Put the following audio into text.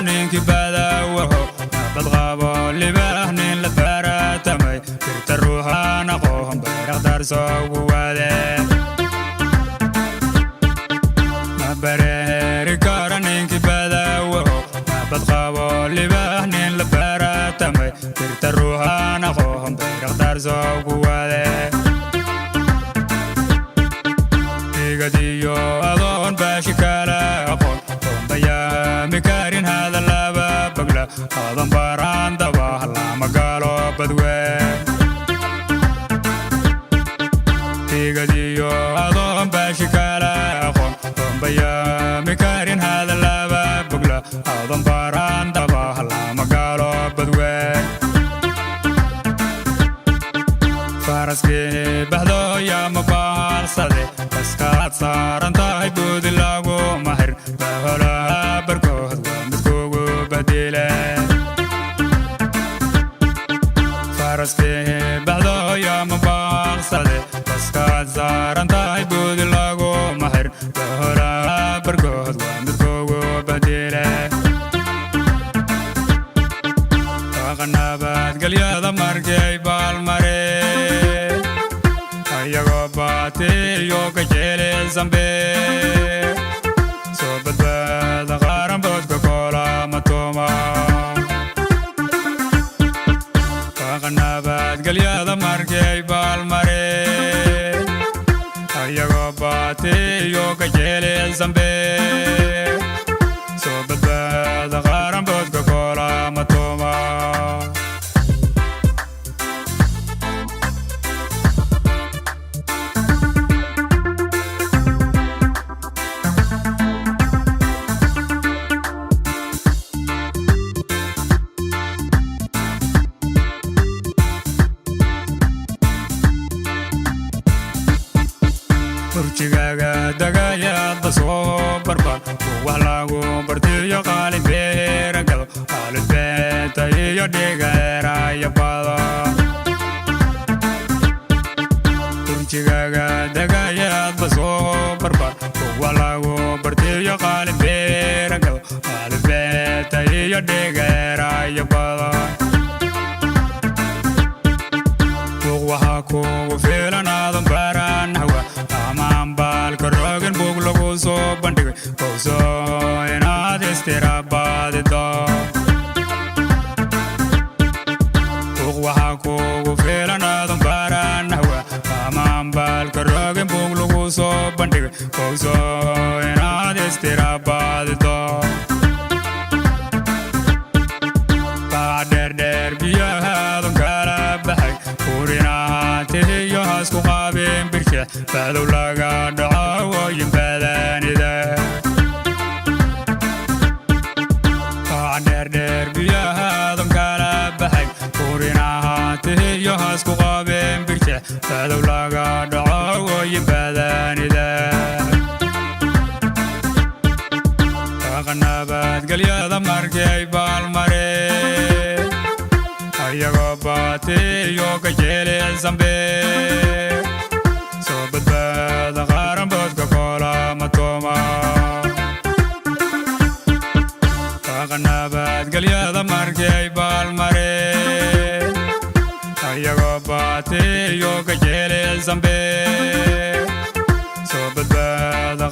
ninkii badaawaho badqabo libaaxnin la baaratamay birta ruuxaan aqoon bayraktar soo wade ma bareeri kara ninkii badaawaho badqabo libaaxnin la baaratamay birta ruuxaan aqoon bayraktar soo wade digadiyo adoon baashi kala aqoon mikarin hada laba bagla adan baran daba lama galo badwe tigadiyo adon bashi kala aqoon baya mikarin hada laba bagla adan baran daba lama galo badwe faraske bahdo ya mabarsade kaskaad saarantahay budi lagu mahir bahola barkood midkugu badile faraske bahdo ya mabarsade kaskaad saarantahay budi lagu mahir bahola barkood midkugu badile nabad galyada markay balmare ayago baate yo ka jele zambe so badbada qaran bodka kola matoma nabad galyada markay balmare ayago baate yo ka jele zambe so badbada qaran bodka kola matoma urjigaga dagaya daso barbar walagu bartiyo qalin beeragal qalin beeta iyo dhigara ya bada urjigaga dagaya daso barbar walagu bartiyo qalin beeragal qalin beeta iyo dhigara ya bada waxa ku filanaadan baran hawa amaan balka rogan bug lagu soo bandhigay kowso inaad istiraabadido waxa ku filanaadan baran hawa amaan balka rogan bug lagu soo bandhigay kowso inaad istiraabadido baadheer biyahadan kala baxay urinaatiyo hasku qaabeen birshe badow laga dhaco yimbadanida baadheer biyahadan kala baxay urinaatiyo hasku qaabeen birshe badow laga dhaco yimbadanida nabad galyada markay balmare ayago baate yo ka jele zambe so badbada qaran bodka kola matoma nabad galyada markay balmare ayago baate yo ka jele zambe so badbada